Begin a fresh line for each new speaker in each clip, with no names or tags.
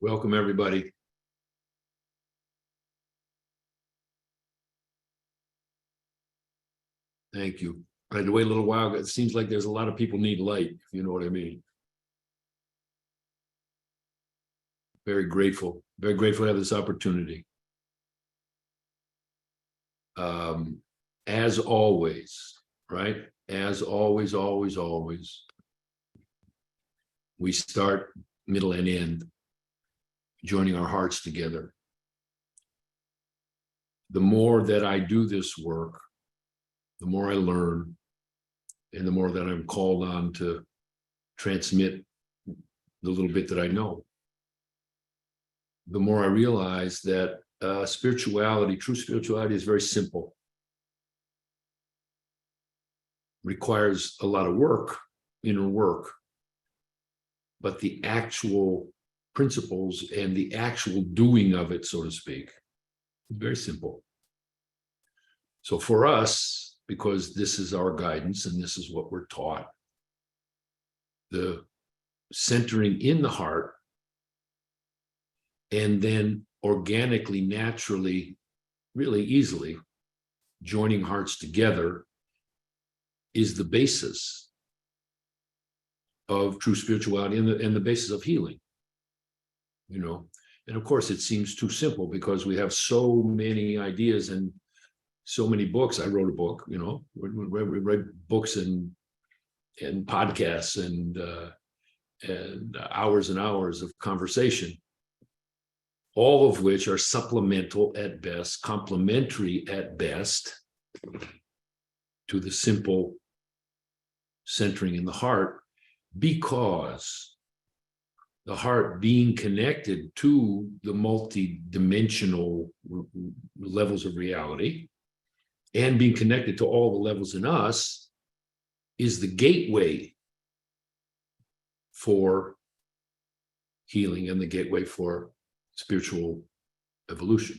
Welcome, everybody. Thank you. I had to wait a little while. It seems like there's a lot of people need light, if you know what I mean. Very grateful to have this opportunity. As always, right? As always, we start, middle, and end, joining our hearts together. The more that I do this work, the more I learn, and the more that I'm called on to transmit the little bit that I know. The more I realize that spirituality, true spirituality, is very simple. Requires a lot of work, inner work, but the actual principles and the actual doing of it, so to speak, is very simple. So for us, because this is our guidance and this is what we're taught, the centering in the heart and then organically, naturally, really easily joining hearts together is the basis of true spirituality and the basis of healing, you know. And of course, it seems too simple because we have so many ideas and so many books. I wrote a book, you know, we write books and podcasts and hours and hours of conversation, all of which are supplemental at best, complementary at best to the simple centering in the heart, because the heart, being connected to the multi-dimensional levels of reality and being connected to all the levels in us, is the gateway for healing and the gateway for spiritual evolution.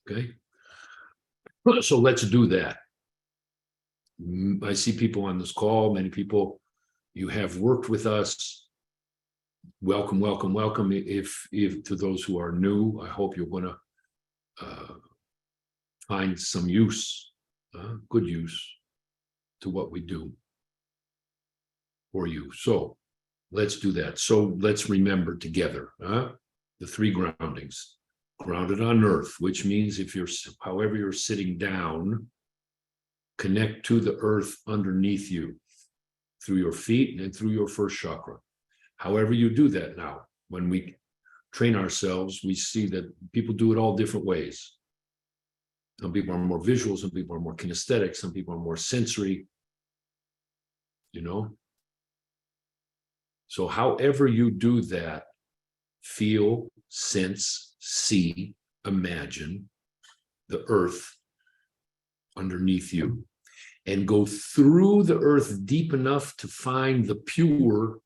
Okay, so let's do that. I see people on this call, many people, you have worked with us. Welcome. If to those who are new, I hope you're going to find some use, good use to what we do for you. So let's do that. So let's remember together the three groundings. Grounded on earth, which means if you're, however you're sitting down, connect to the earth underneath you through your feet and through your first chakra. However you do that now, when we train ourselves, we see that people do it all different ways. Some people are more visual, some people are more kinesthetic, some people are more sensory, you know. So however you do that, feel, sense, see, imagine the earth underneath you, and go through the earth deep enough to find the pure,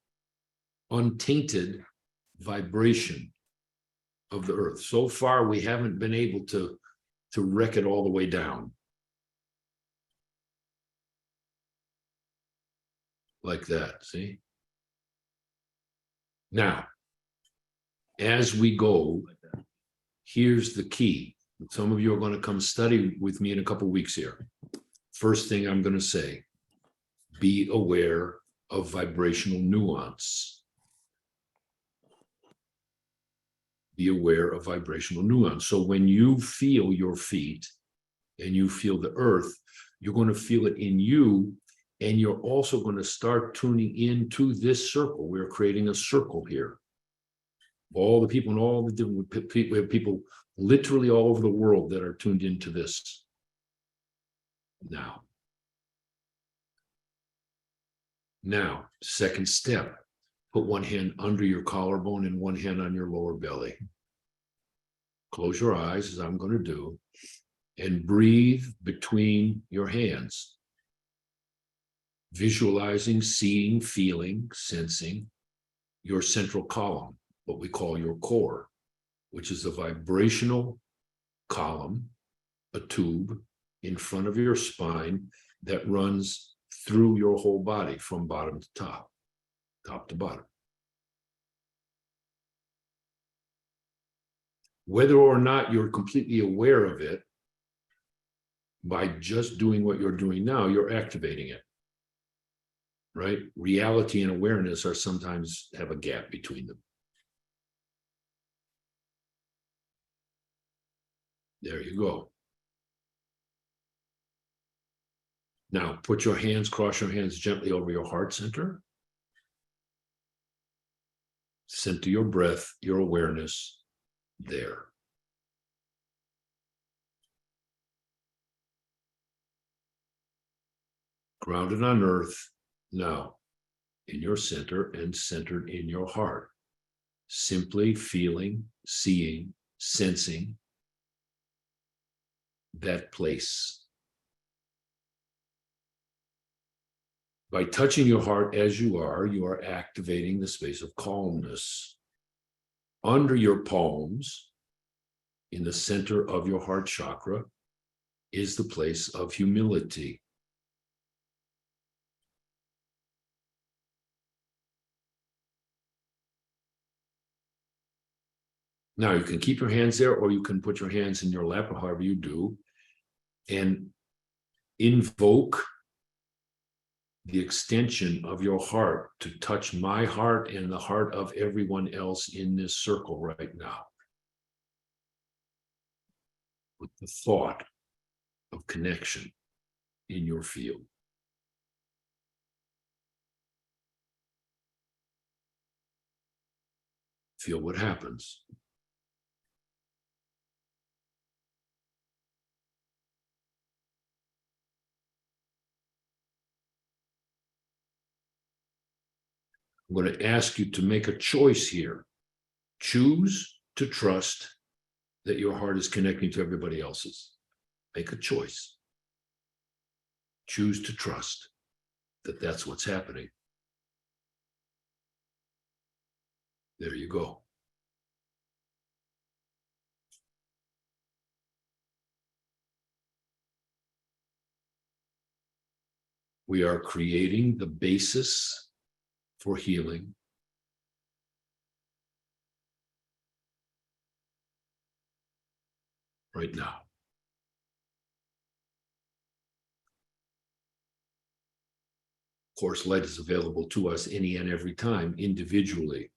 untainted vibration of the earth. So far, we haven't been able to wreck it all the way down. Like that, see? Now, as we go, here's the key. Some of you are going to come study with me in a couple of weeks here. First thing I'm going to say, be aware of vibrational nuance. Be aware of vibrational nuance. So when you feel your feet and you feel the earth, you're going to feel it in you, and you're also going to start tuning into this circle. We're creating a circle here. All the people and all the different people, we have people literally all over the world that are tuned into this now. Now, second step, put one hand under your collarbone and one hand on your lower belly. Close your eyes, as I'm going to do, and breathe between your hands. Visualizing, seeing, feeling, sensing your central column, what we call your core, which is a vibrational column, a tube in front of your spine that runs through your whole body from bottom to top, top to bottom. Whether or not you're completely aware of it, by just doing what you're doing now, you're activating it, right? Reality and awareness are sometimes have a gap between them. There you go. Now, cross your hands gently over your heart center. Center your breath, your awareness there. Grounded on earth, now in your center and centered in your heart. Simply feeling, seeing, sensing that place. By touching your heart as you are activating the space of calmness. Under your palms, in the center of your heart chakra, is the place of humility. Now, you can keep your hands there, or you can put your hands in your lap, or however you do, and invoke the extension of your heart to touch my heart and the heart of everyone else in this circle right now. With the thought of connection in your field. Feel what happens. I'm going to ask you to make a choice here. Choose to trust that your heart is connecting to everybody else's. Make a choice. Choose to trust that that's what's happening. There you go. We are creating the basis for healing. Right now. Of course, light is available to us any and every time individually.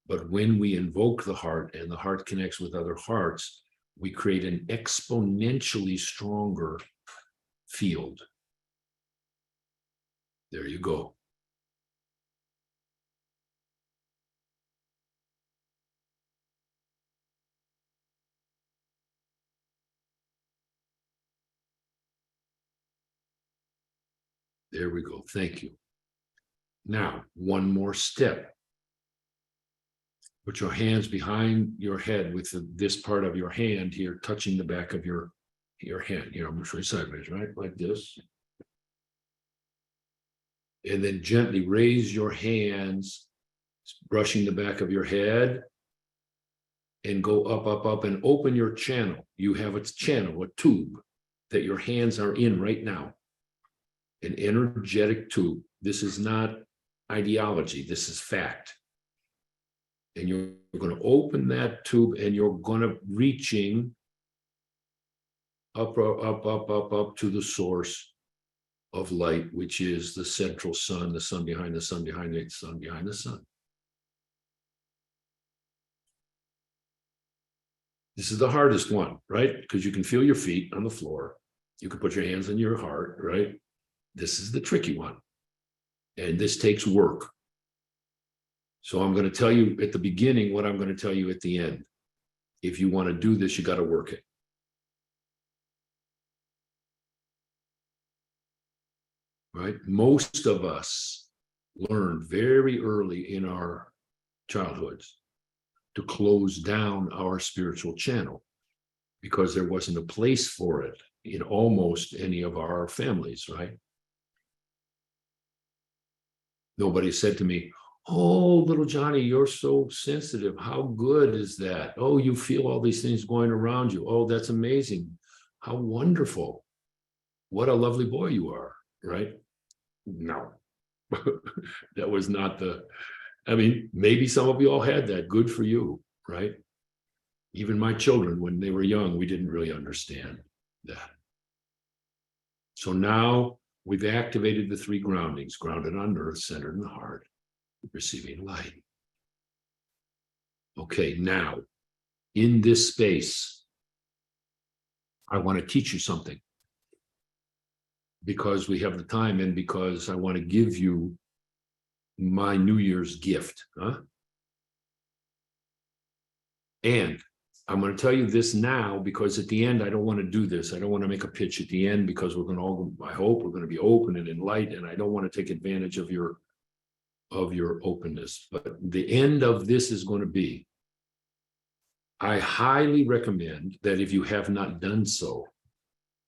But when we invoke the heart and the heart connects with other hearts, we create an exponentially stronger field. There you go. There we go. Thank you. Now, one more step. Put your hands behind your head with this part of your hand here touching the back of your hand. I'm going to show you sideways, right? Like this. And then gently raise your hands, brushing the back of your head, and go up, up, up, and open your channel. You have a channel, a tube that your hands are in right now. An energetic tube. This is not ideology. This is fact. And you're going to open that tube and you're going to reaching up, up, up, up, up to the source of light, which is the central sun, the sun behind the sun, behind the sun, behind the sun. This is the hardest one, right? Because you can feel your feet on the floor. You can put your hands on your heart, right? This is the tricky one. And this takes work. So I'm going to tell you at the beginning what I'm going to tell you at the end. If you want to do this, you got to work it. Right? Most of us learned very early in our childhoods to close down our spiritual channel because there wasn't a place for it in almost any of our families, right? Nobody said to me, "Oh, little Johnny, you're so sensitive. How good is that? Oh, you feel all these things going around you. Oh, that's amazing. How wonderful. What a lovely boy you are," right? No, that was not maybe some of you all had that. Good for you, right? Even my children, when they were young, we didn't really understand that. So now we've activated the three groundings: grounded on earth, centered in the heart, receiving light. Okay, now in this space, I want to teach you something because we have the time and because I want to give you my New Year's gift. And I'm going to tell you this now because at the end, I don't want to do this. I don't want to make a pitch at the end because we're going to all, I hope we're going to be open and enlightened, and I don't want to take advantage of your openness. But the end of this is going to be, I highly recommend that if you have not done so,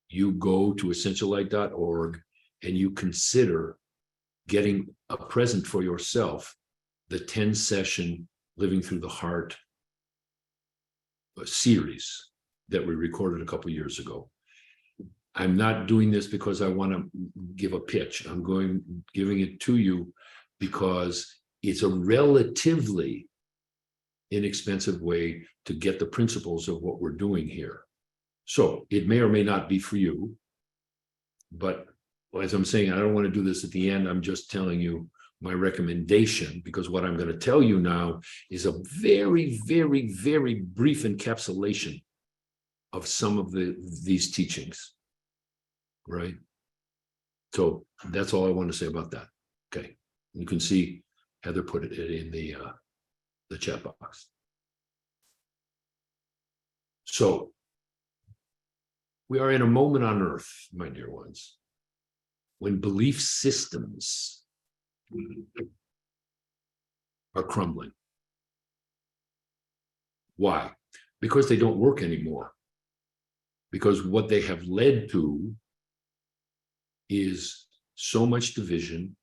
you go to essentiallight.org and you consider getting a present for yourself, the 10-session Living Through the Heart series that we recorded a couple of years ago. I'm not doing this because I want to give a pitch. I'm giving it to you because it's a relatively inexpensive way to get the principles of what we're doing here. So it may or may not be for you, but as I'm saying, I don't want to do this at the end. I'm just telling you my recommendation, because what I'm going to tell you now is a very, very, very brief encapsulation of some of these teachings, right? So that's all I want to say about that. Okay, you can see Heather put it in the chat box. So we are in a moment on earth, my dear ones, when belief systems are crumbling. Why? Because they don't work anymore. Because what they have led to is so much division,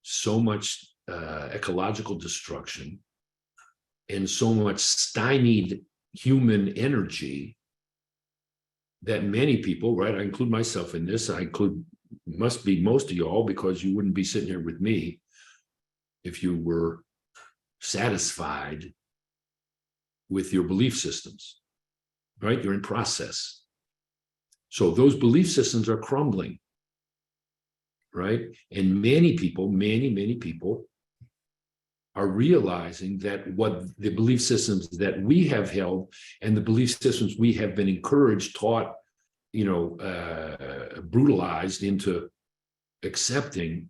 so much ecological destruction, and so much stymied human energy that many people, right? I include myself in this. I include, must be most of y'all, because you wouldn't be sitting here with me if you were satisfied with your belief systems, right? You're in process. So those belief systems are crumbling, right? And many people, many people are realizing that what the belief systems that we have held and the belief systems we have been encouraged, taught, brutalized into accepting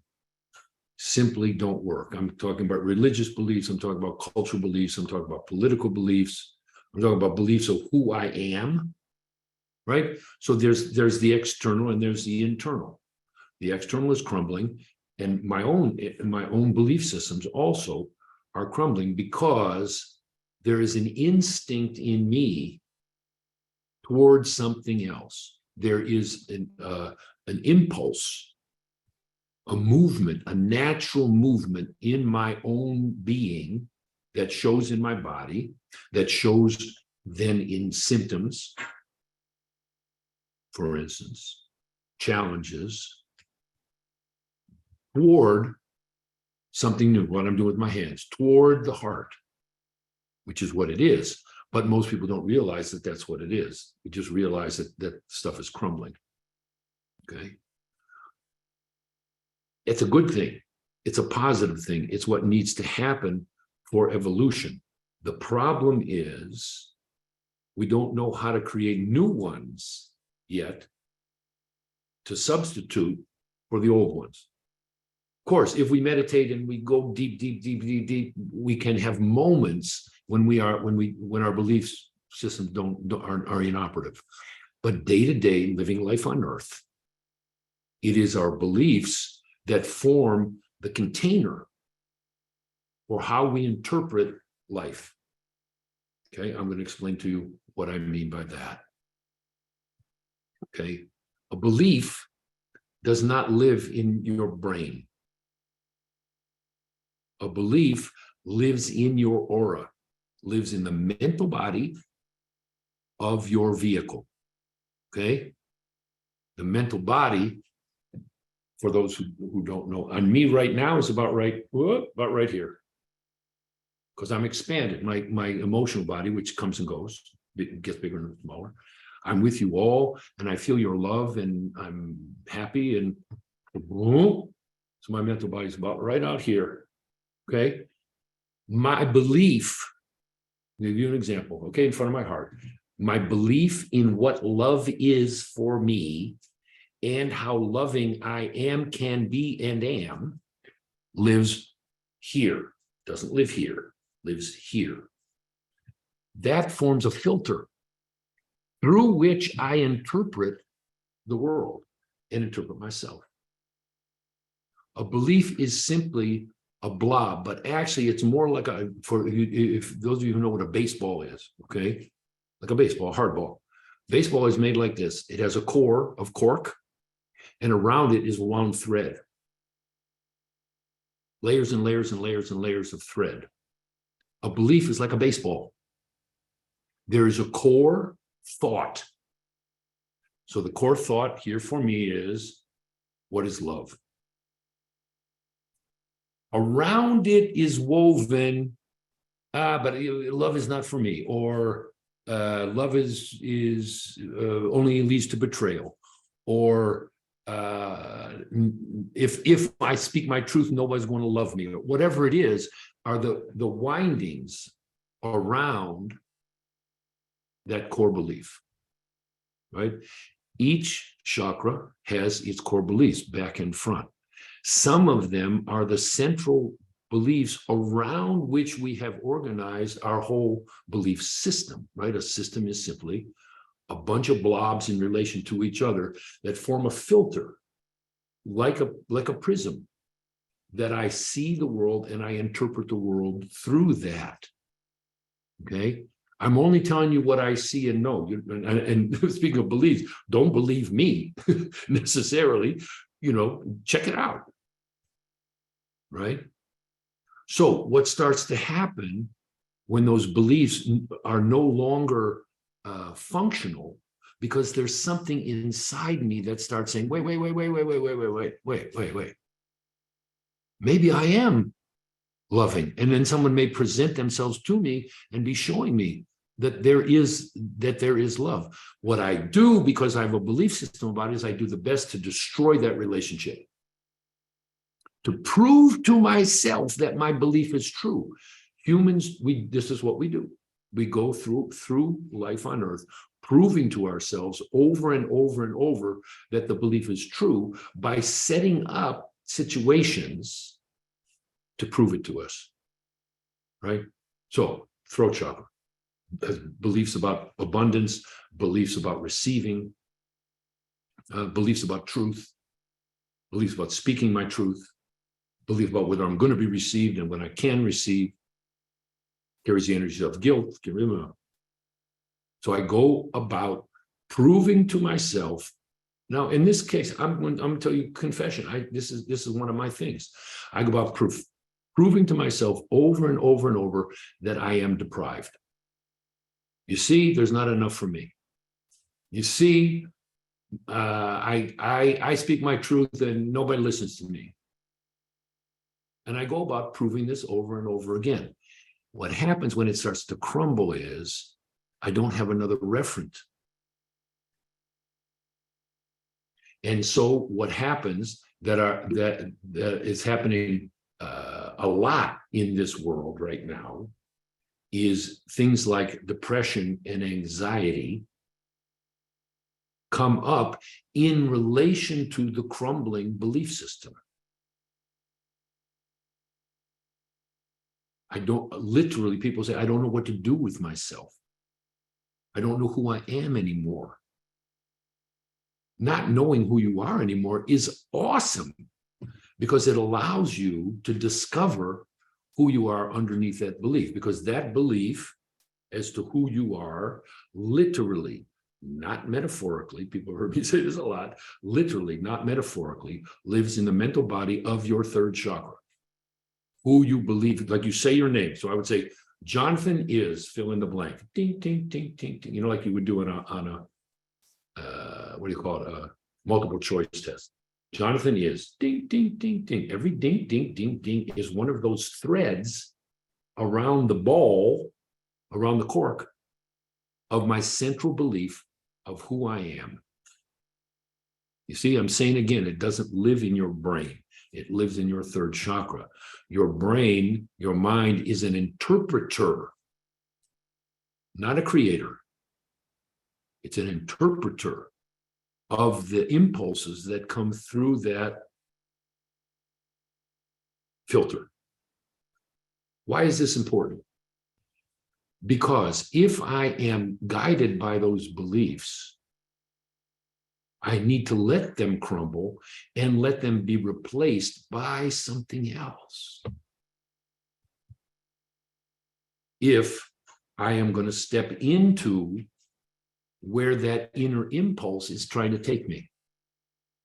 simply don't work. I'm talking about religious beliefs. I'm talking about cultural beliefs. I'm talking about political beliefs. I'm talking about beliefs of who I am, right? So there's the external and there's the internal. The external is crumbling, and my own belief systems also are crumbling because there is an instinct in me towards something else. There is an impulse, a movement, a natural movement in my own being that shows in my body, that shows then in symptoms, for instance, challenges, toward something new, what I'm doing with my hands, toward the heart, which is what it is. But most people don't realize that that's what it is. We just realize that stuff is crumbling. Okay. It's a good thing. It's a positive thing. It's what needs to happen for evolution. The problem is we don't know how to create new ones yet to substitute for the old ones. Of course, if we meditate and we go deep, we can have moments when our belief systems are inoperative. But day to day, living life on earth, it is our beliefs that form the container for how we interpret life. Okay, I'm going to explain to you what I mean by that. Okay, a belief does not live in your brain. A belief lives in your aura, lives in the mental body of your vehicle. Okay? The mental body, for those who don't know, on me right now is about right here. because I'm expanded. My emotional body, which comes and goes, gets bigger and smaller. I'm with you all, and I feel your love, and I'm happy. And so my mental body is about right out here. Okay. My belief, I'll give you an example, okay, in front of my heart. My belief in what love is for me and how loving I am, can be, and am lives here. Doesn't live here, lives here. That forms a filter through which I interpret the world and interpret myself. A belief is simply a blob, but actually it's more like if those of you who know what a baseball is, okay, like a baseball, a hard ball. Baseball is made like this. It has a core of cork, and around it is a wound thread. Layers and layers and layers and layers of thread. A belief is like a baseball. There is a core thought. So the core thought here for me is, what is love? Around it is woven, but love is not for me, or love is only leads to betrayal, or if I speak my truth, nobody's going to love me, or whatever it is, are the windings around that core belief, right? Each chakra has its core beliefs back and front. Some of them are the central beliefs around which we have organized our whole belief system, right? A system is simply a bunch of blobs in relation to each other that form a filter, like a prism, that I see the world and I interpret the world through that. Okay? I'm only telling you what I see and know. And speaking of beliefs, don't believe me necessarily. Check it out. Right? So what starts to happen when those beliefs are no longer functional, because there's something inside me that starts saying, wait. Maybe I am loving. And then someone may present themselves to me and be showing me that there is love. What I do, because I have a belief system about it, is I do the best to destroy that relationship, to prove to myself that my belief is true. Humans, this is what we do. We go through life on earth, proving to ourselves over and over and over that the belief is true by setting up situations to prove it to us, right? So, throat chakra has beliefs about abundance, beliefs about receiving, beliefs about truth, beliefs about speaking my truth, belief about whether I'm going to be received and when I can receive, carries the energy of guilt. So I go about proving to myself. Now, in this case, I'm going to tell you confession. This is one of my things. I go about proving to myself over and over and over that I am deprived. You see, there's not enough for me. You see, I speak my truth and nobody listens to me. And I go about proving this over and over again. What happens when it starts to crumble is I don't have another referent. And so what happens that is happening a lot in this world right now is things like depression and anxiety come up in relation to the crumbling belief system. People say, I don't know what to do with myself. I don't know who I am anymore. Not knowing who you are anymore is awesome because it allows you to discover who you are underneath that belief, because that belief as to who you are, literally, not metaphorically, people heard me say this a lot, literally, not metaphorically, lives in the mental body of your third chakra. Who you believe, like you say your name. So I would say, Jonathan is fill in the blank. Ding, ding, ding, ding, ding. You know, like you would do on a what do you call it? A multiple choice test. Jonathan is ding, ding, ding, ding. Every ding, ding, ding, ding is one of those threads around the ball, around the cork of my central belief of who I am. You see, I'm saying again, it doesn't live in your brain. It lives in your third chakra. Your brain, your mind is an interpreter, not a creator. It's an interpreter of the impulses that come through that filter. Why is this important? Because if I am guided by those beliefs, I need to let them crumble and let them be replaced by something else. If I am going to step into where that inner impulse is trying to take me,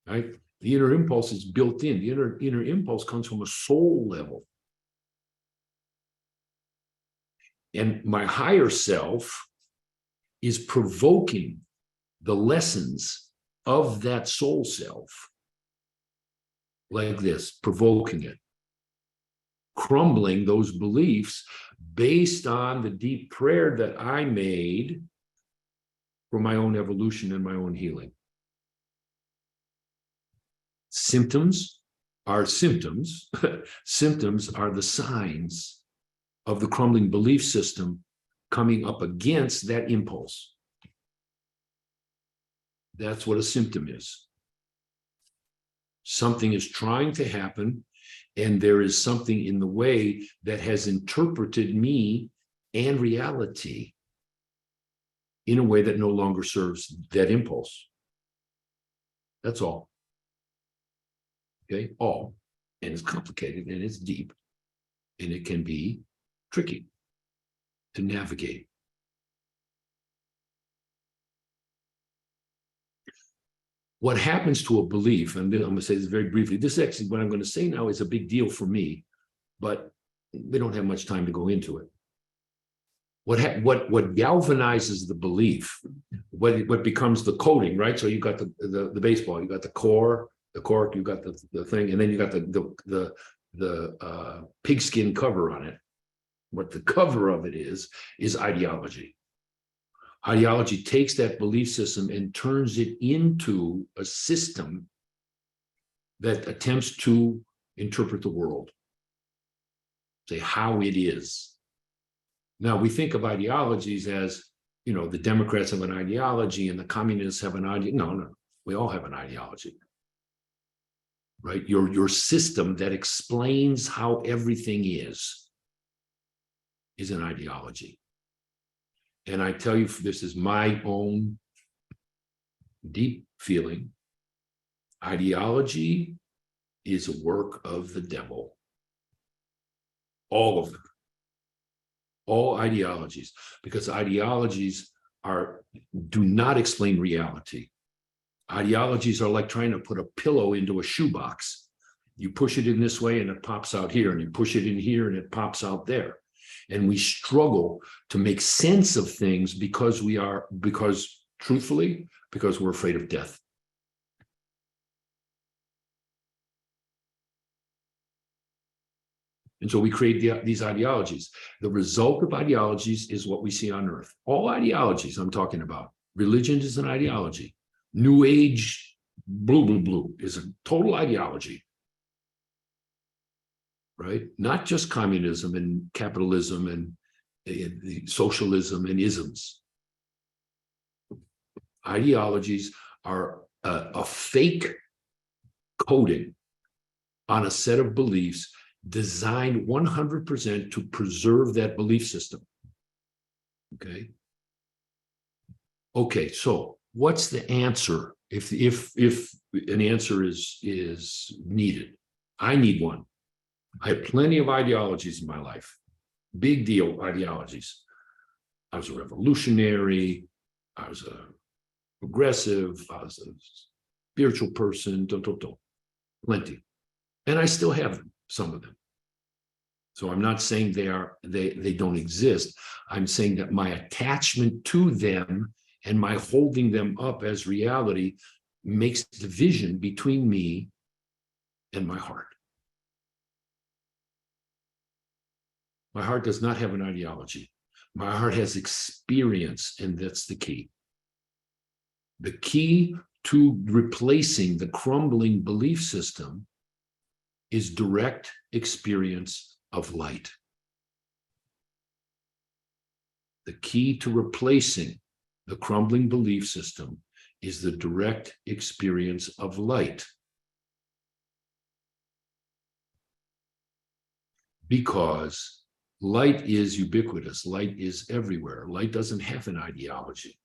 right? The inner impulse is built in. The inner impulse comes from a soul level. And my higher self is provoking the lessons of that soul self like this, provoking it, crumbling those beliefs based on the deep prayer that I made for my own evolution and my own healing. Symptoms are symptoms. Symptoms are the signs of the crumbling belief system coming up against that impulse. That's what a symptom is. Something is trying to happen, and there is something in the way that has interpreted me and reality in a way that no longer serves that impulse. That's all. Okay, all. And it's complicated, and it's deep, and it can be tricky to navigate. What happens to a belief, and I'm going to say this very briefly, this actually, what I'm going to say now is a big deal for me, but we don't have much time to go into it. What galvanizes the belief, what becomes the coating, right? So you got the baseball, you got the core, the cork, you got the thing, and then you got the pigskin cover on it. What the cover of it is ideology. Ideology takes that belief system and turns it into a system that attempts to interpret the world, say how it is. Now, we think of ideologies as, the Democrats have an ideology and the communists have an ideology. No, we all have an ideology, right? Your system that explains how everything is an ideology. And I tell you, this is my own deep feeling. Ideology is a work of the devil. All of them. All ideologies. Because ideologies do not explain reality. Ideologies are like trying to put a pillow into a shoebox. You push it in this way and it pops out here, and you push it in here and it pops out there. And we struggle to make sense of things because we're afraid of death. And so we create these ideologies. The result of ideologies is what we see on earth. All ideologies I'm talking about. Religion is an ideology. New Age, blue is a total ideology. Right? Not just communism and capitalism and socialism and isms. Ideologies are a fake coding on a set of beliefs designed 100% to preserve that belief system. Okay, so what's the answer if an answer is needed? I need one. I had plenty of ideologies in my life, big deal ideologies. I was a revolutionary, I was a progressive, I was a spiritual person, plenty. And I still have some of them. So I'm not saying they don't exist. I'm saying that my attachment to them and my holding them up as reality makes division between me and my heart. My heart does not have an ideology. My heart has experience, and that's the key. The key to replacing the crumbling belief system is direct experience of light. The key to replacing the crumbling belief system is the direct experience of light. Because light is ubiquitous, light is everywhere. Light doesn't have an ideology.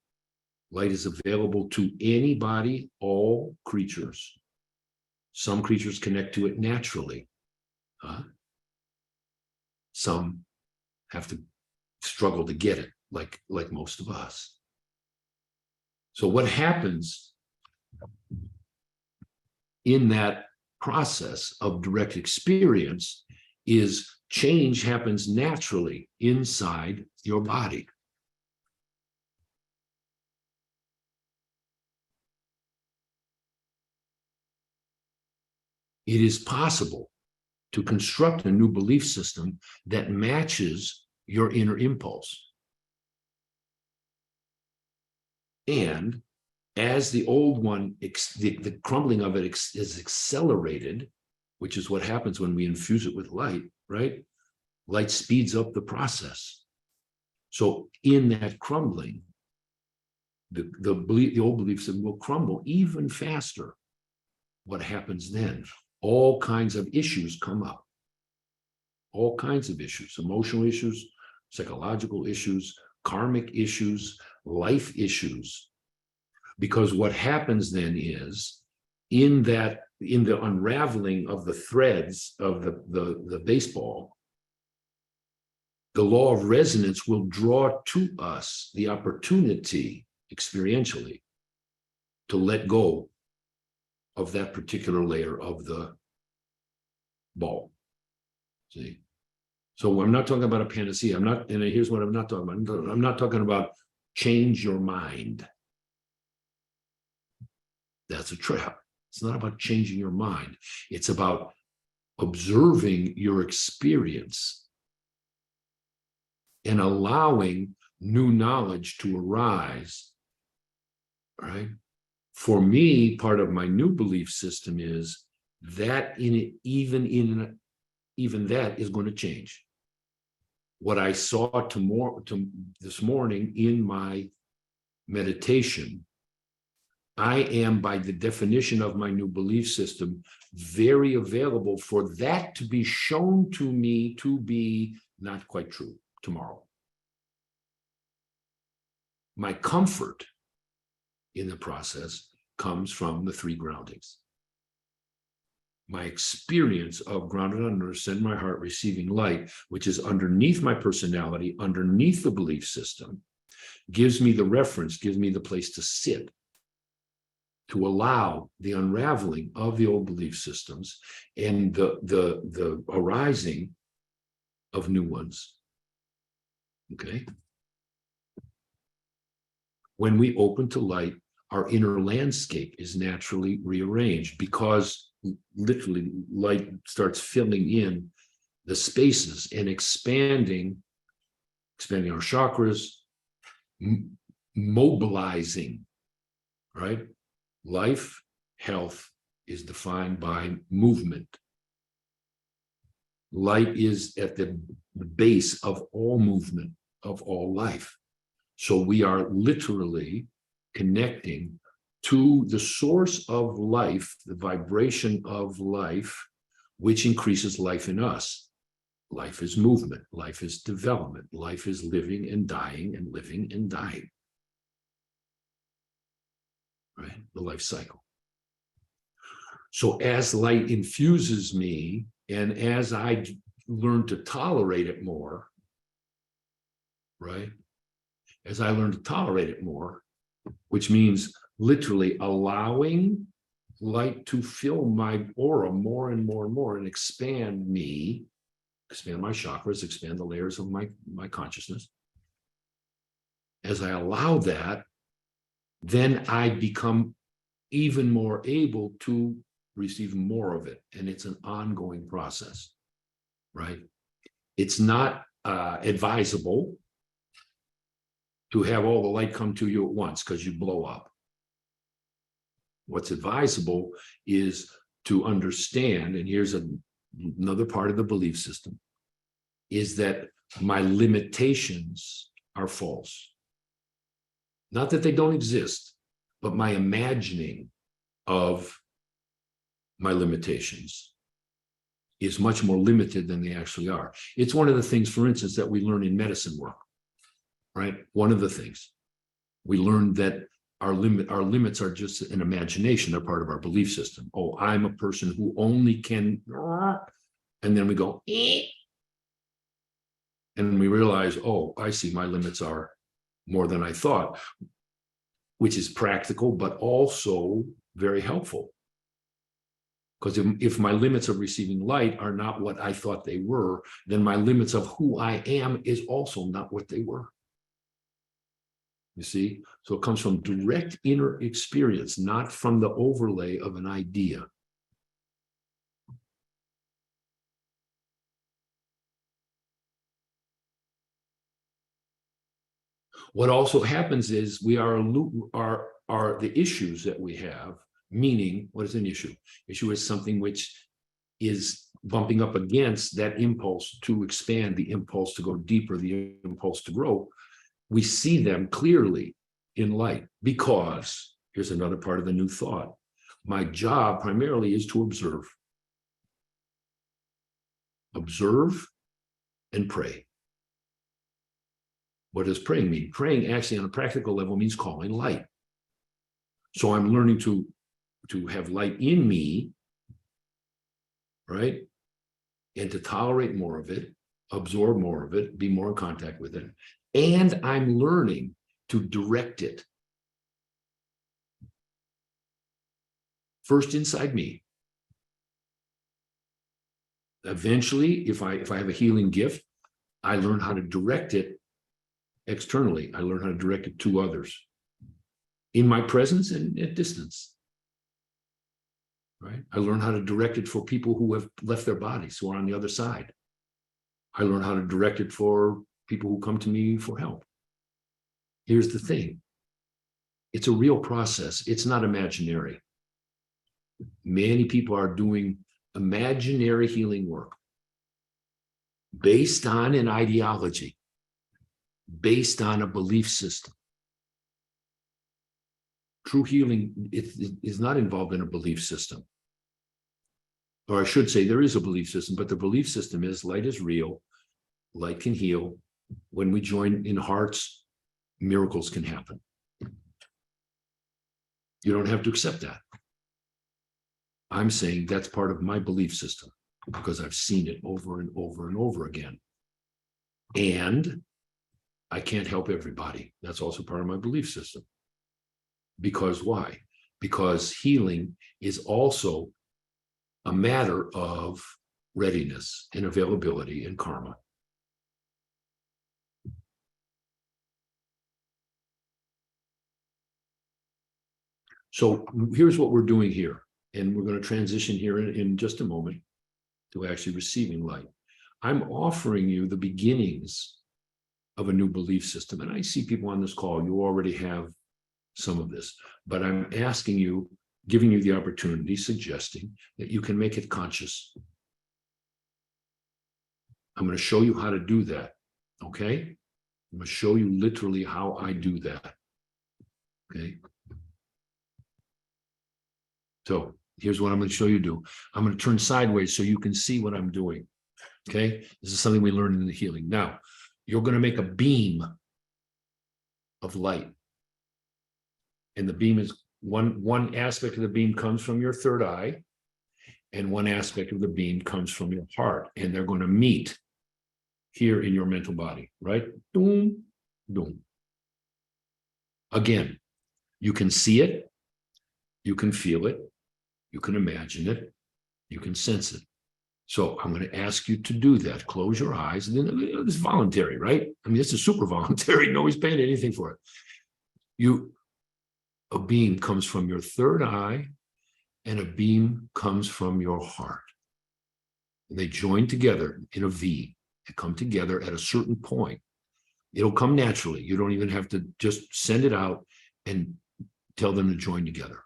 Light is available to anybody, all creatures. Some creatures connect to it naturally. Some have to struggle to get it, like most of us. So what happens in that process of direct experience is change happens naturally inside your body. It is possible to construct a new belief system that matches your inner impulse. And as the old one, the crumbling of it is accelerated, which is what happens when we infuse it with light, right? Light speeds up the process. So in that crumbling, the old belief system will crumble even faster. What happens then? All kinds of issues come up. All kinds of issues, emotional issues, psychological issues, karmic issues, life issues. Because what happens then is, in the unraveling of the threads of the baseball, the law of resonance will draw to us the opportunity experientially to let go of that particular layer of the ball. See? So I'm not talking about a panacea. And here's what I'm not talking about. I'm not talking about change your mind. That's a trap. It's not about changing your mind. It's about observing your experience and allowing new knowledge to arise, right? For me, part of my new belief system is that even that is going to change. What I saw this morning in my meditation, I am, by the definition of my new belief system, very available for that to be shown to me to be not quite true tomorrow. My comfort in the process comes from the three groundings. My experience of grounded on earth, send my heart, receiving light, which is underneath my personality, underneath the belief system, gives me the reference, gives me the place to sit, to allow the unraveling of the old belief systems and the arising of new ones. Okay? When we open to light, our inner landscape is naturally rearranged, because literally light starts filling in the spaces and expanding our chakras, mobilizing, right? Life, health is defined by movement. Light is at the base of all movement, of all life. So we are literally connecting to the source of life, the vibration of life, which increases life in us. Life is movement. Life is development. Life is living and dying and living and dying. Right? The life cycle. So as light infuses me, and as I learn to tolerate it more, right? As I learn to tolerate it more, which means literally allowing light to fill my aura more and more and more and expand me, expand my chakras, expand the layers of my consciousness. As I allow that, then I become even more able to receive more of it. And it's an ongoing process, right? It's not advisable to have all the light come to you at once because you blow up. What's advisable is to understand, and here's another part of the belief system, is that my limitations are false. Not that they don't exist, but my imagining of my limitations is much more limited than they actually are. It's one of the things, for instance, that we learn in medicine work, right? One of the things we learn that our limits are just an imagination. They're part of our belief system. Oh, I'm a person who only can, and then we go, and we realize, oh, I see, my limits are more than I thought, which is practical, but also very helpful. Because if my limits of receiving light are not what I thought they were, then my limits of who I am is also not what they were. You see? So it comes from direct inner experience, not from the overlay of an idea. What also happens is we are the issues that we have, meaning, what is an issue? Issue is something which is bumping up against that impulse to expand, the impulse to go deeper, the impulse to grow. We see them clearly in light because, here's another part of the new thought, my job primarily is to observe. Observe and pray. What does praying mean? Praying actually on a practical level means calling light. So I'm learning to have light in me, right? And to tolerate more of it, absorb more of it, be more in contact with it. And I'm learning to direct it. First inside me. Eventually, if I have a healing gift, I learn how to direct it externally. I learn how to direct it to others in my presence and at distance. Right? I learn how to direct it for people who have left their bodies, who are on the other side. I learn how to direct it for people who come to me for help. Here's the thing. It's a real process. It's not imaginary. Many people are doing imaginary healing work based on an ideology, based on a belief system. True healing is not involved in a belief system. Or I should say there is a belief system, but the belief system is light is real, light can heal. When we join in hearts, miracles can happen. You don't have to accept that. I'm saying that's part of my belief system because I've seen it over and over and over again. And I can't help everybody. That's also part of my belief system. Because why? Because healing is also a matter of readiness and availability and karma. So here's what we're doing here. And we're going to transition here in just a moment to actually receiving light. I'm offering you the beginnings of a new belief system. And I see people on this call, you already have some of this, but I'm asking you, giving you the opportunity, suggesting that you can make it conscious. I'm going to show you how to do that. Okay? I'm going to show you literally how I do that. Okay? So here's what I'm going to show you do. I'm going to turn sideways so you can see what I'm doing. Okay? This is something we learned in the healing. Now, you're going to make a beam of light. And the beam is one aspect of the beam comes from your third eye, and one aspect of the beam comes from your heart. And they're going to meet here in your mental body, right? Boom, boom. Again, you can see it, you can feel it, you can imagine it, you can sense it. So I'm going to ask you to do that. Close your eyes. And then it's voluntary, right? I mean, it's a super voluntary. Nobody's paying anything for it. A beam comes from your third eye, and a beam comes from your heart. And they join together in a V, They come together at a certain point. It'll come naturally. You don't even have to just send it out and tell them to join together.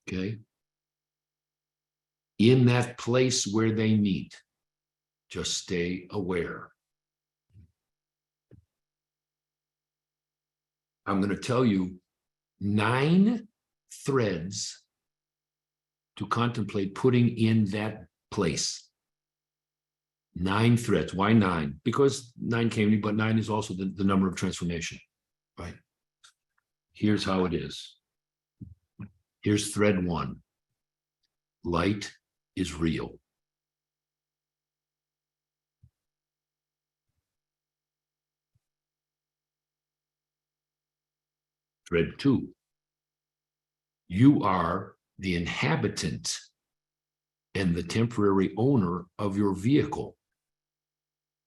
Okay? In that place where they meet, just stay aware. I'm going to tell you 9 threads to contemplate putting in that place. 9 threads. Why 9? Because 9 came to me, but 9 is also the number of transformation, right? Here's how it is. Here's thread 1. Light is real. Thread 2. You are the inhabitant and the temporary owner of your vehicle.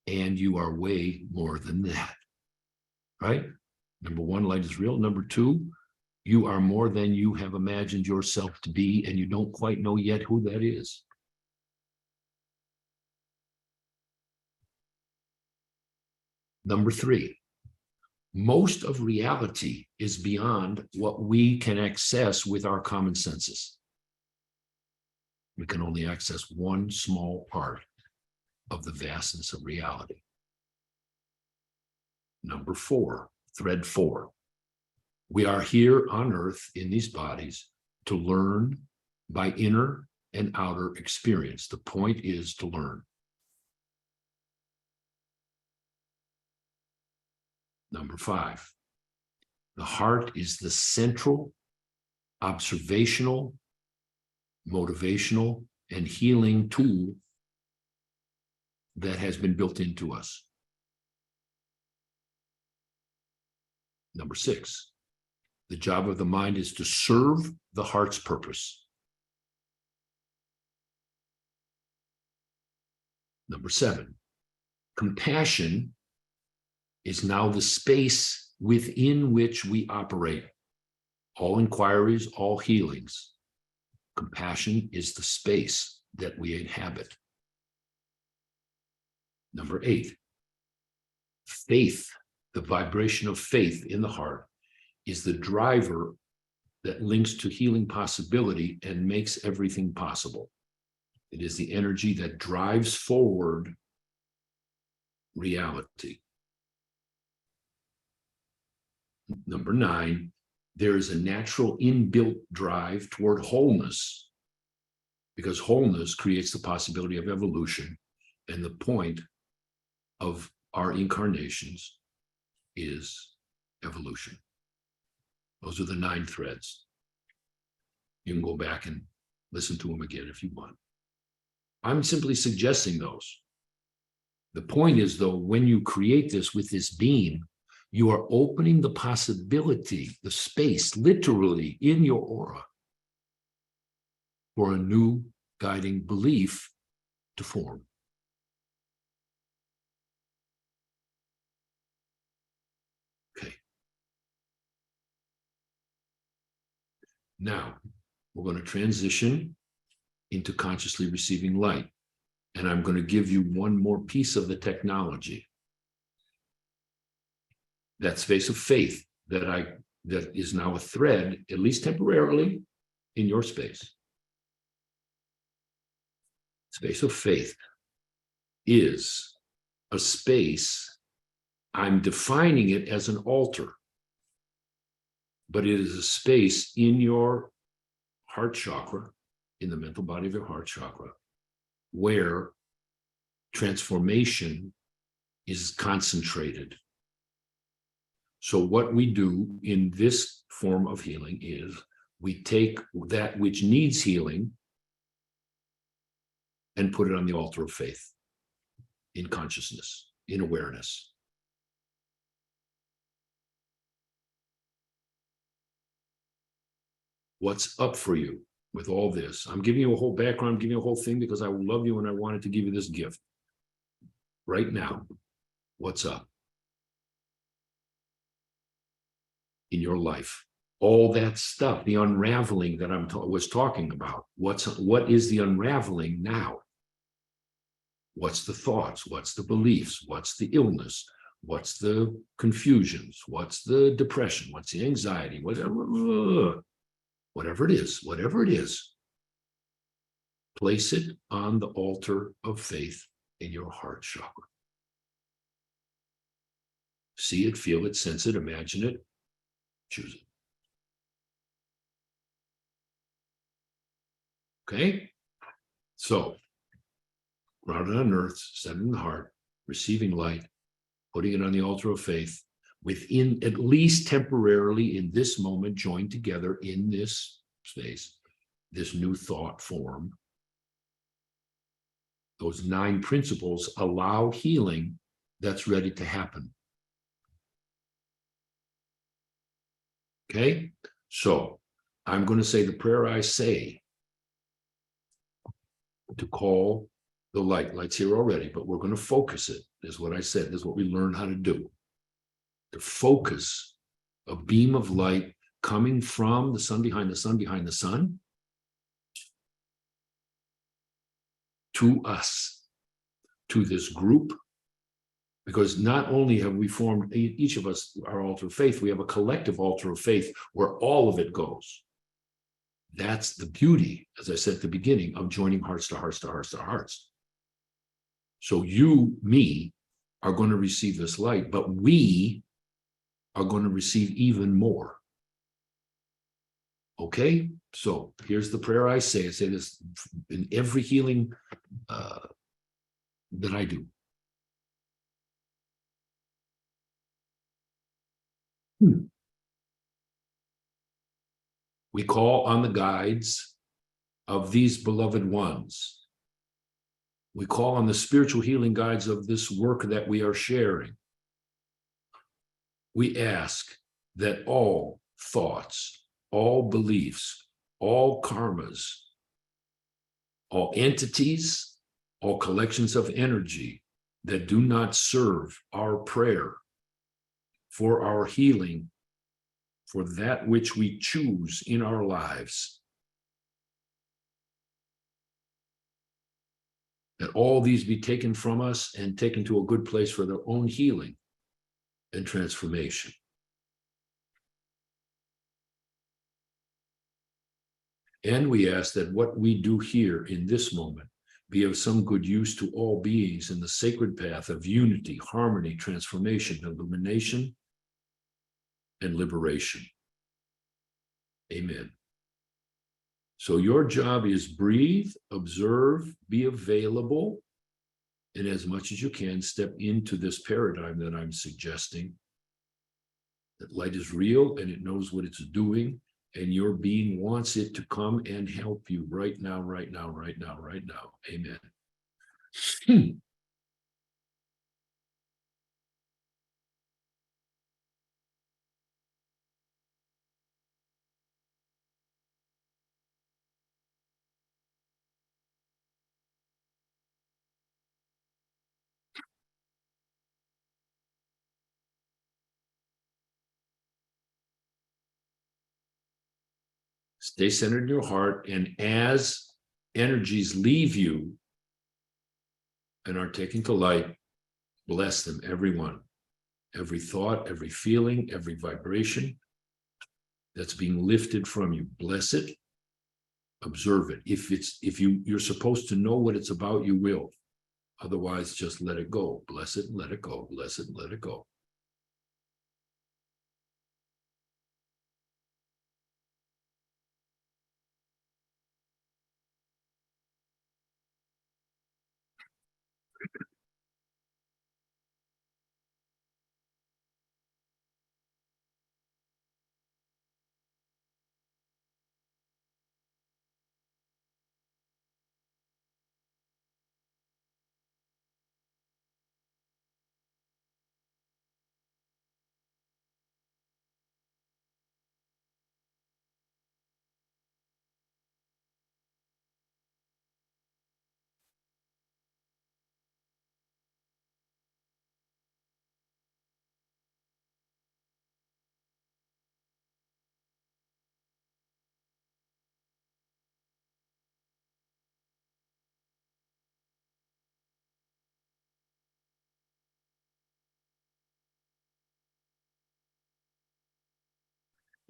And you are way more than that, right? Number 1, light is real. Number 2, you are more than you have imagined yourself to be, and you don't quite know yet who that is. Number 3, most of reality is beyond what we can access with our common senses. We can only access one small part of the vastness of reality. Number 4, thread 4. We are here on earth in these bodies to learn by inner and outer experience. The point is to learn. Number 5, the heart is the central, observational, motivational, and healing tool that has been built into us. Number 6, the job of the mind is to serve the heart's purpose. Number 7, compassion is now the space within which we operate. All inquiries, all healings. Compassion is the space that we inhabit. Number 8, faith, the vibration of faith in the heart, is the driver that links to healing possibility and makes everything possible. It is the energy that drives forward reality. Number 9, there is a natural inbuilt drive toward wholeness, because wholeness creates the possibility of evolution, and the point of our incarnations is evolution. Those are the 9 threads. You can go back and listen to them again if you want. I'm simply suggesting those. The point is, though, when you create this with this beam, you are opening the possibility, the space, literally in your aura, for a new guiding belief to form. Okay. Now, we're going to transition into consciously receiving light. And I'm going to give you one more piece of the technology. That space of faith that is now a thread, at least temporarily, in your space. Space of faith is a space, I'm defining it as an altar, but it is a space in your heart chakra, in the mental body of your heart chakra, where transformation is concentrated. So what we do in this form of healing is we take that which needs healing and put it on the altar of faith, in consciousness, in awareness. What's up for you with all this? I'm giving you a whole background, I'm giving you a whole thing because I love you and I wanted to give you this gift. Right now, what's up in your life? All that stuff, the unraveling that I was talking about. What is the unraveling now? What's the thoughts? What's the beliefs? What's the illness? What's the confusions? What's the depression? What's the anxiety? Whatever it is, place it on the altar of faith in your heart chakra. See it, feel it, sense it, imagine it, choose it. Okay? So, grounded on earth, set in the heart, receiving light, putting it on the altar of faith, within, at least temporarily in this moment, joined together in this space, this new thought form. Those 9 principles allow healing that's ready to happen. Okay? So I'm going to say the prayer I say to call the light. Light's here already, but we're going to focus it. This is what I said. This is what we learn how to do. To focus a beam of light coming from the sun behind the sun behind the sun to us, to this group, because not only have we formed, each of us, our altar of faith, we have a collective altar of faith where all of it goes. That's the beauty, as I said at the beginning, of joining hearts to hearts to hearts to hearts. So you, me, are going to receive this light, but we are going to receive even more. Okay? So here's the prayer I say. I say this in every healing that I do. We call on the guides of these beloved ones. We call on the spiritual healing guides of this work that we are sharing. We ask that all thoughts, all beliefs, all karmas, all entities, all collections of energy that do not serve our prayer for our healing, for that which we choose in our lives, that all these be taken from us and taken to a good place for their own healing and transformation. And we ask that what we do here in this moment be of some good use to all beings in the sacred path of unity, harmony, transformation, illumination, and liberation. Amen. So your job is breathe, observe, be available, and as much as you can, step into this paradigm that I'm suggesting. That light is real and it knows what it's doing, and your being wants it to come and help you right now, right now, right now, right now. Amen. Stay centered in your heart, and as energies leave you and are taken to light, bless them, everyone. Every thought, every feeling, every vibration that's being lifted from you, bless it, observe it. If you're supposed to know what it's about, you will. Otherwise, just let it go. Bless it and let it go. Bless it and let it go.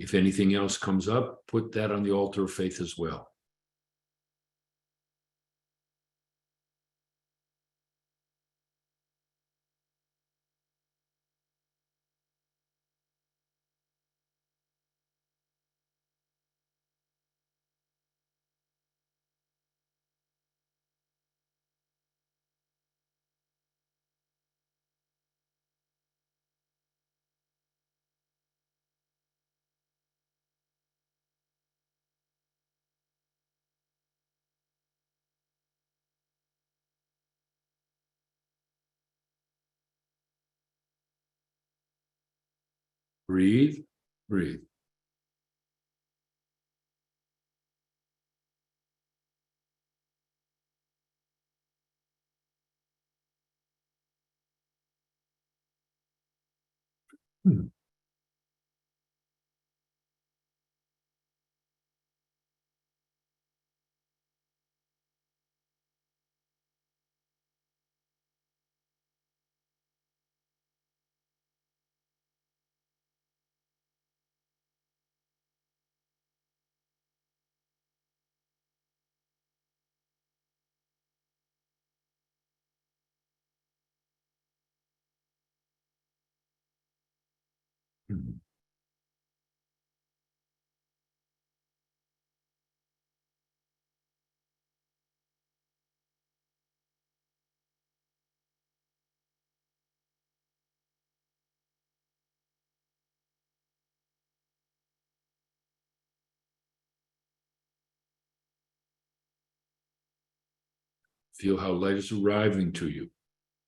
If anything else comes up, put that on the altar of faith as well. Breathe, breathe. Hmm. Hmm. Feel how light is arriving to you.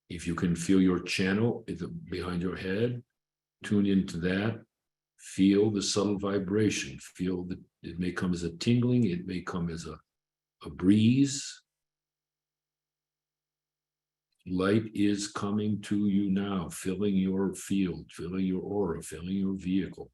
If you can feel your channel behind your head, tune into that. Feel the subtle vibration. Feel that it may come as a tingling, it may come as a breeze. Light is coming to you now, filling your field, filling your aura, filling your vehicle.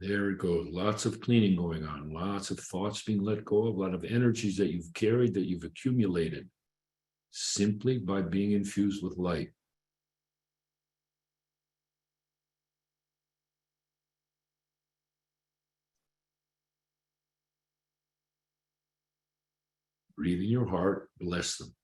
There it goes. Lots of cleaning going on, lots of thoughts being let go of, a lot of energies that you've carried, that you've accumulated simply by being infused with light. Breathe in your heart, bless them.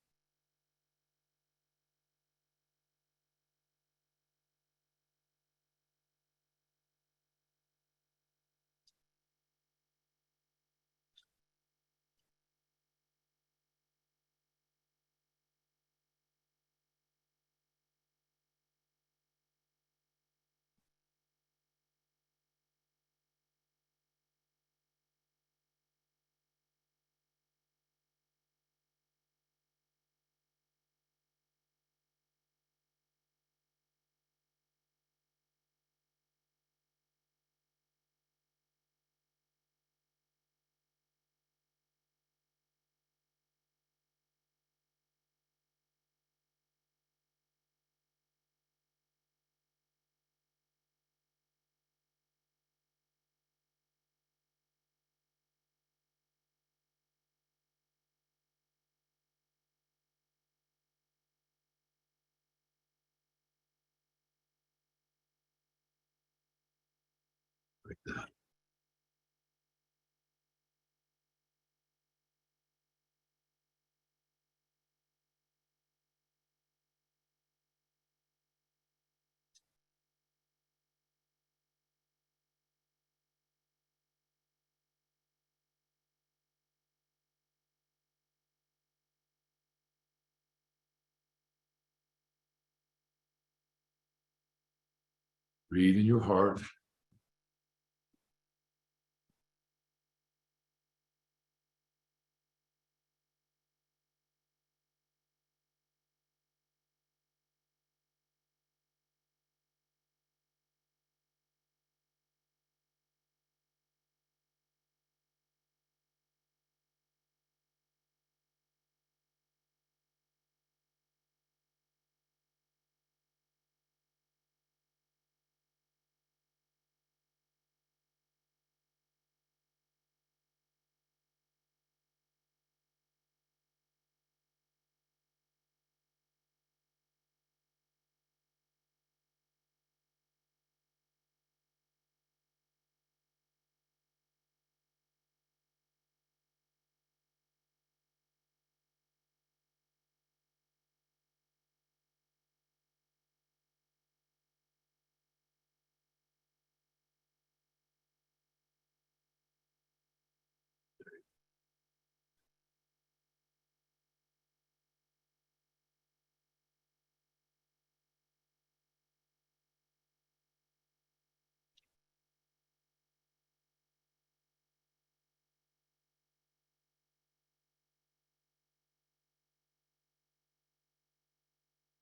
Like that. Breathe in your heart.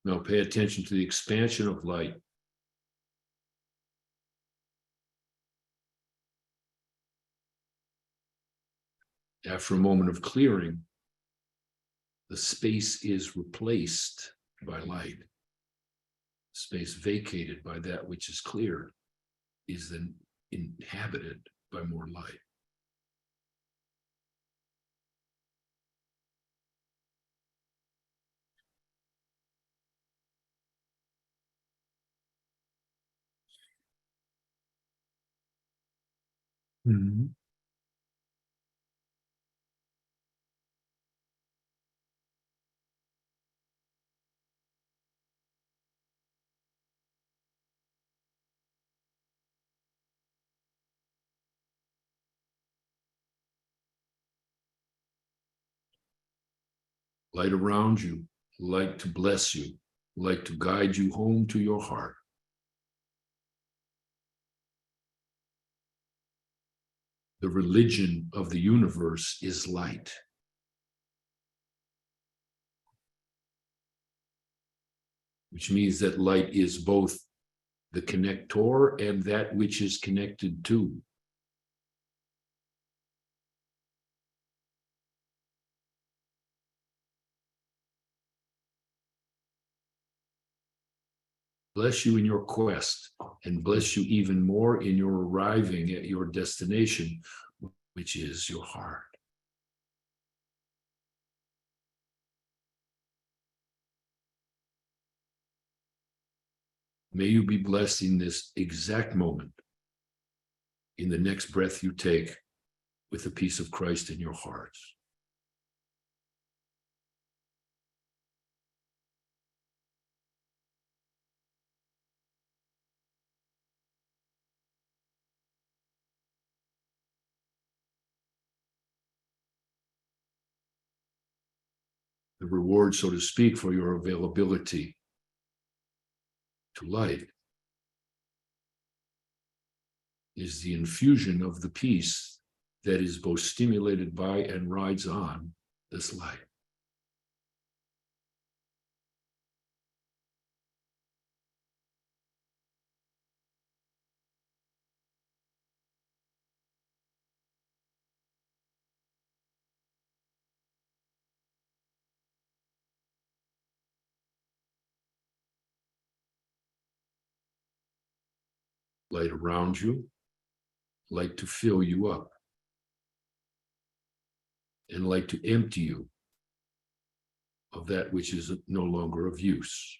Now pay attention to the expansion of light. After a moment of clearing, the space is replaced by light. Space vacated by that which is cleared is then inhabited by more light. Mm-hmm. Light around you, light to bless you, light to guide you home to your heart. The religion of the universe is light. Which means that light is both the connector and that which is connected to. Bless you in your quest, and bless you even more in your arriving at your destination, which is your heart. May you be blessed in this exact moment, in the next breath you take, with the peace of Christ in your hearts. The reward, so to speak, for your availability to light is the infusion of the peace that is both stimulated by and rides on this light. Light around you, light to fill you up, and light to empty you of that which is no longer of use.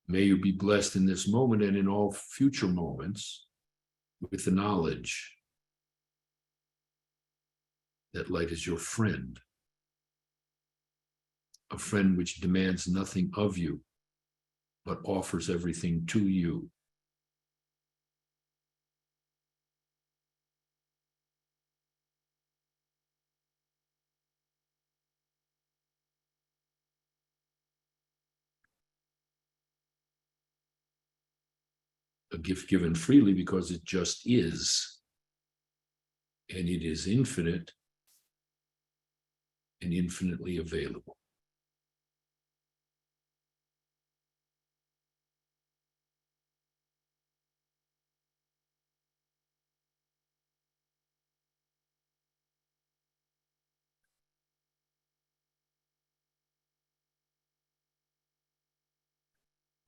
May you be blessed in this moment and in all future moments with the knowledge that light is your friend, a friend which demands nothing of you, but offers everything to you. A gift given freely because it just is, and it is infinite and infinitely available.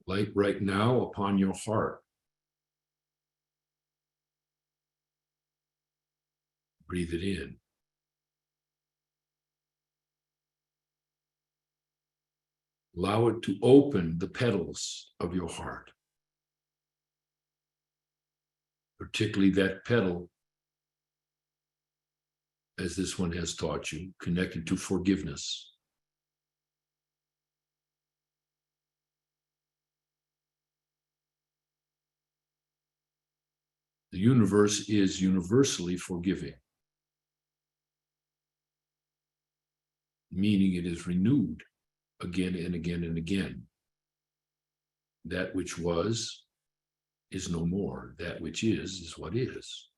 Light right now upon your heart. Breathe it in. Allow it to open the petals of your heart, particularly that petal, as this one has taught you, connected to forgiveness. The universe is universally forgiving, meaning it is renewed again and again and again. That which was is no more. That which is what is.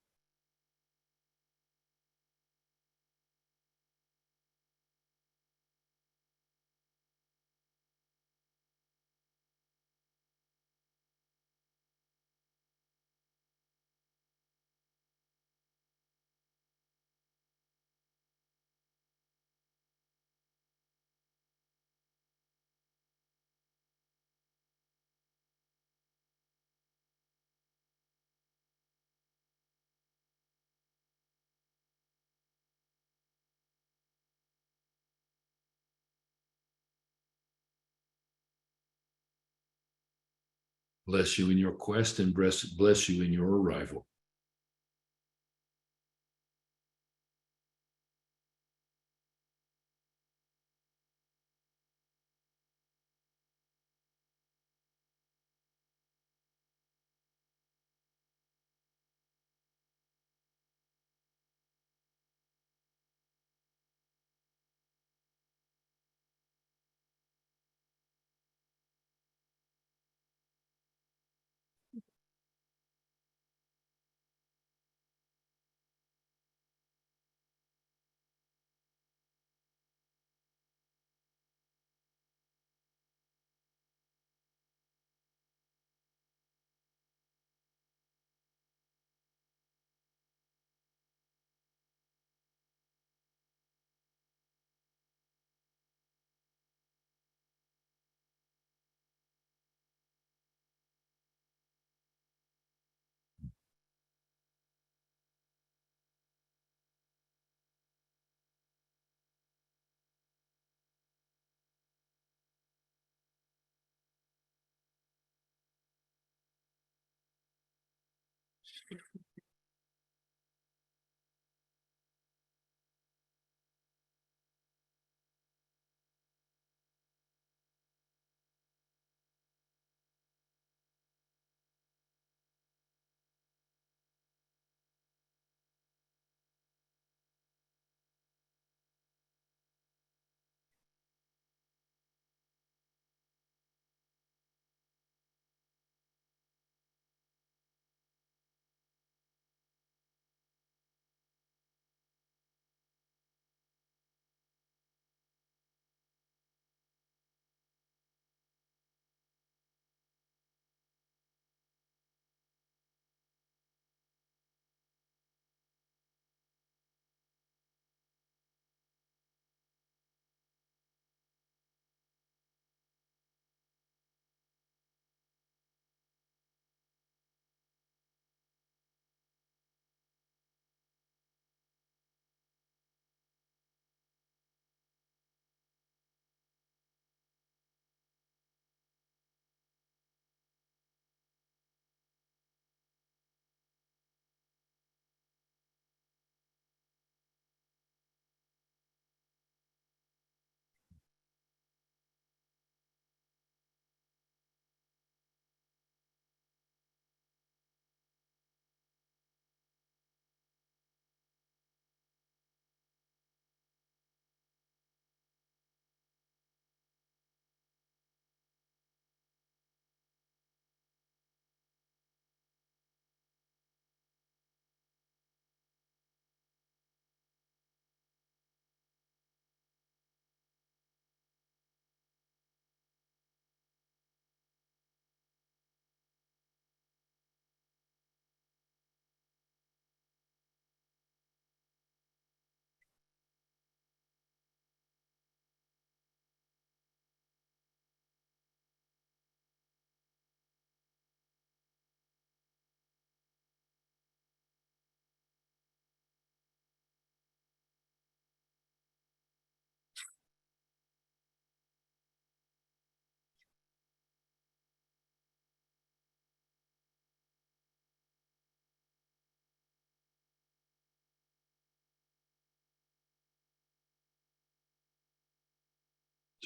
Bless you in your quest and bless you in your arrival.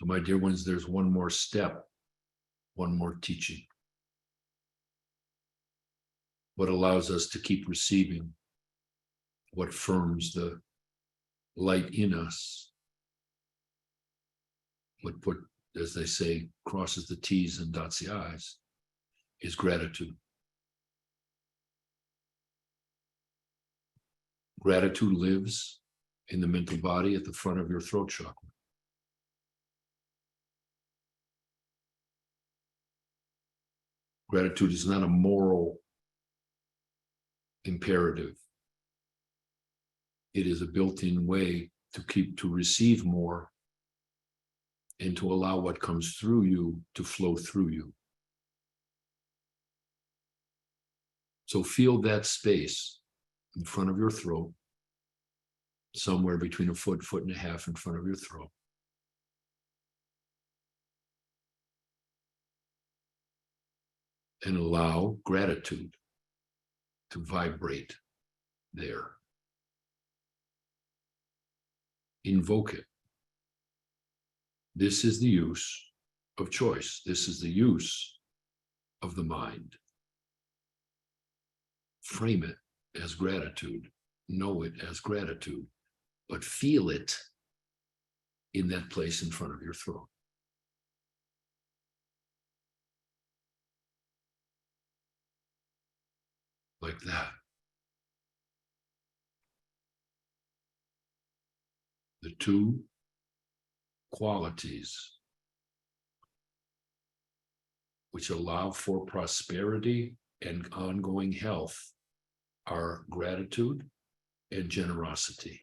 So, my dear ones, there's one more step, one more teaching. What allows us to keep receiving, what firms the light in us, what put, as they say, crosses the T's and dots the I's, is gratitude. Gratitude lives in the mental body at the front of your throat chakra. Gratitude is not a moral imperative. It is a built-in way to receive more and to allow what comes through you to flow through you. So feel that space in front of your throat, somewhere between a foot, foot and a half in front of your throat. And allow gratitude to vibrate there. Invoke it. This is the use of choice. This is the use of the mind. Frame it as gratitude. Know it as gratitude. But feel it in that place in front of your throat. Like that. The two qualities which allow for prosperity and ongoing health are gratitude and generosity.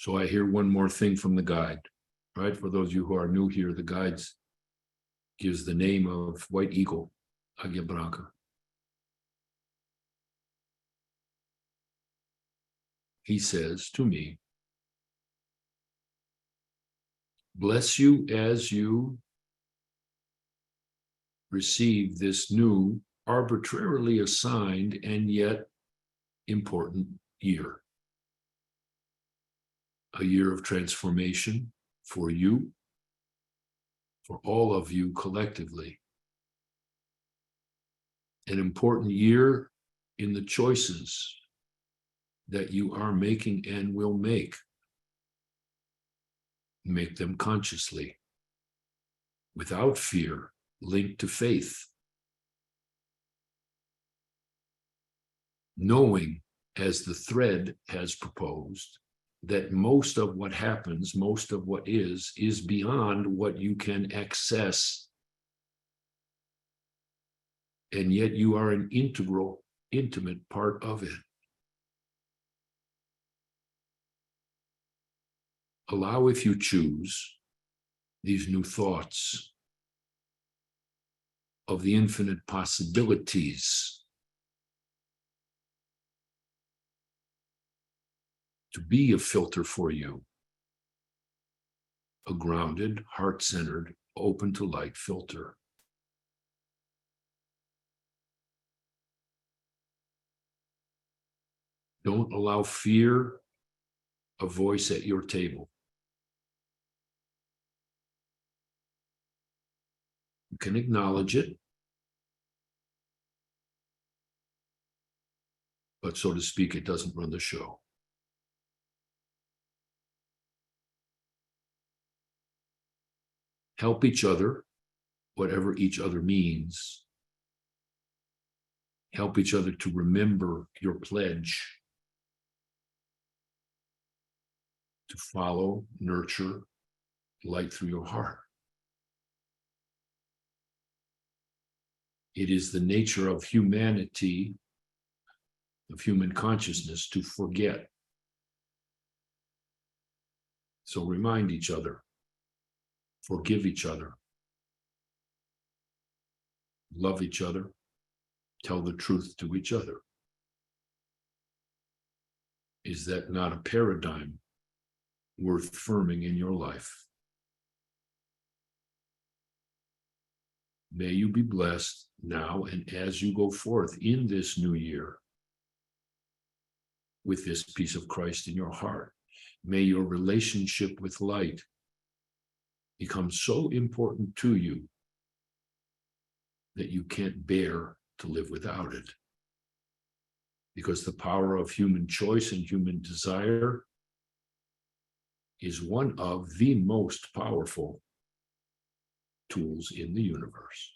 So I hear one more thing from the guide, right? For those of you who are new here, the guide gives the name of White Eagle, Águia Branca. He says to me, bless you as you receive this new, arbitrarily assigned and yet important year. A year of transformation for you, for all of you collectively. An important year in the choices that you are making and will make. Make them consciously, without fear, linked to faith. Knowing, as the thread has proposed, that most of what happens, most of what is beyond what you can access. And yet you are an integral, intimate part of it. Allow, if you choose, these new thoughts of the infinite possibilities to be a filter for you, a grounded, heart-centered, open to light filter. Don't allow fear a voice at your table. You can acknowledge it, but so to speak, it doesn't run the show. Help each other, whatever each other means. Help each other to remember your pledge to follow, nurture, light through your heart. It is the nature of humanity, of human consciousness, to forget. So remind each other, forgive each other. love each other, tell the truth to each other. Is that not a paradigm worth affirming in your life? May you be blessed now and as you go forth in this new year with this peace of Christ in your heart. May your relationship with light become so important to you that you can't bear to live without it. Because the power of human choice and human desire is one of the most powerful tools in the universe.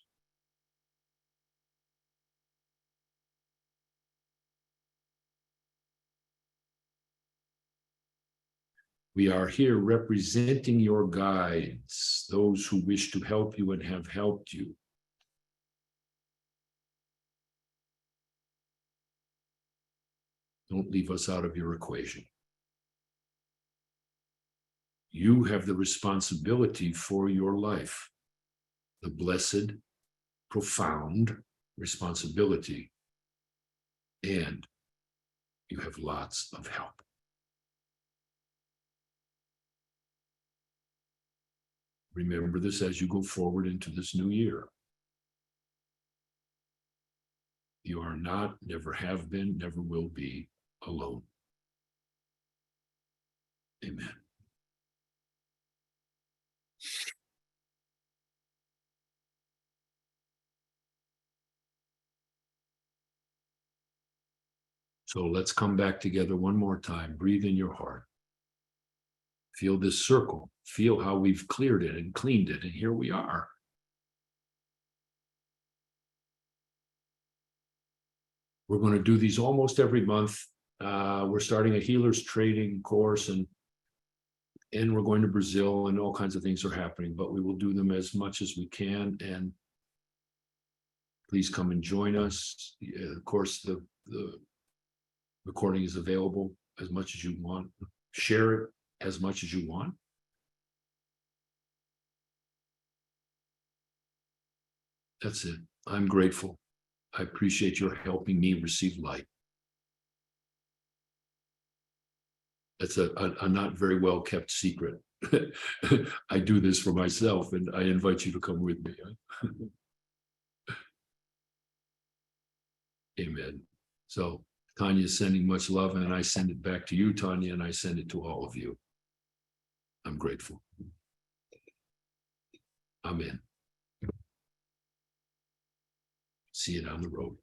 We are here representing your guides, those who wish to help you and have helped you. Don't leave us out of your equation. You have the responsibility for your life, the blessed, profound responsibility, and you have lots of help. Remember this as you go forward into this new year. You are not, never have been, never will be alone. Amen. So let's come back together one more time. Breathe in your heart. Feel this circle. Feel how we've cleared it and cleaned it. And here we are. We're going to do these almost every month. We're starting a healer's training course, and we're going to Brazil, and all kinds of things are happening, but we will do them as much as we can. And please come and join us. Of course, the recording is available as much as you want. Share it as much as you want. That's it. I'm grateful. I appreciate your helping me receive light. That's a not very well kept secret. I do this for myself, and I invite you to come with me. Amen. So Tanya's sending much love, and I send it back to you, Tanya, and I send it to all of you. I'm grateful. Amen. See you down the road.